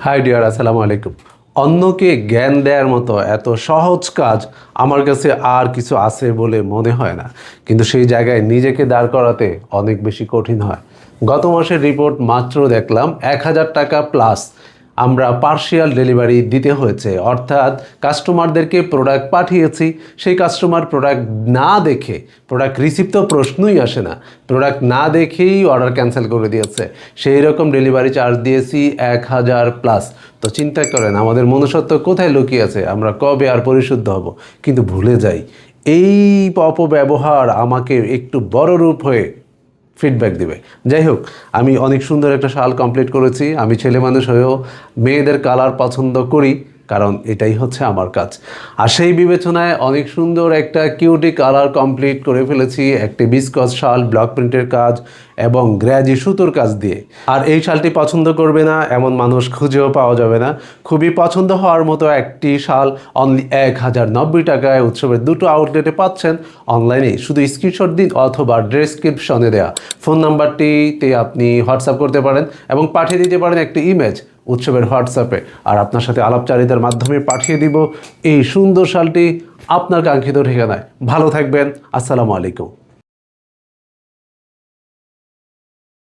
High deer, আসসালামু আলাইকুম। অন্যকে জ্ঞান দেওয়ার মতো এত সহজ কাজ আমার কাছে আর কিছু আছে বলে মনে হয় না, কিন্তু সেই জায়গায় নিজেকে দাঁড় করাতে অনেক বেশি কঠিন হয়। গত মাসের রিপোর্ট মাত্র দেখলাম 1,000 টাকা প্লাস আমরা পার্শিয়াল ডেলিভারি দিতে হয়েছে, অর্থাৎ কাস্টমারদেরকে প্রোডাক্ট পাঠিয়েছি, সেই কাস্টমার প্রোডাক্ট না দেখে, প্রোডাক্ট রিসিভ তো প্রশ্নই আসে না, প্রোডাক্ট না দেখেই অর্ডার ক্যান্সেল করে দিয়েছে। সেই রকম ডেলিভারি চার্জ দিয়েছি 1,000 প্লাস। তো চিন্তা করেন আমাদের মনুষ্যত্ব কোথায় লুকিয়ে আছে, আমরা কবে আর পরিশুদ্ধ হব। কিন্তু ভুলে যাই এই অপব্যবহার আমাকে একটু বড় রূপ হয়ে ফিডব্যাক দিবে। যাই হোক, আমি অনেক সুন্দর একটা শাল কমপ্লিট করেছি। আমি ছেলে মানুষ হয়েও মেয়েদের কালার পছন্দ করি, কারণ এটাই হচ্ছে আমার কাজ। আর সেই বিবেচনায় অনেক সুন্দর একটা কিউটি কালার কমপ্লিট করে ফেলেছি, একটি বিস্কস শাল, ব্লক প্রিন্টের কাজ এবং গ্র্যাজি সুতোর কাজ দিয়ে। আর এই শালটি পছন্দ করবে না এমন মানুষ খুঁজেও পাওয়া যাবে না। খুবই পছন্দ হওয়ার মতো একটি শাল অনলি 1,090 টাকায় উৎসবের দুটো আউটলেটে পাচ্ছেন। অনলাইনে শুধু স্ক্রিনশট দিন অথবা ডেসক্রিপশনে দেওয়া ফোন নাম্বারটিতে আপনি হোয়াটসঅ্যাপ করতে পারেন এবং পাঠিয়ে দিতে পারেন একটি ইমেজ উৎসবের হোয়াটসঅ্যাপে, আর আপনার সাথে আলাপচারিতার মাধ্যমে পাঠিয়ে দিব এই সুন্দর শালটি আপনার কাঙ্ক্ষিত ঠিকানায়। ভালো থাকবেন। আসসালামু আলাইকুম।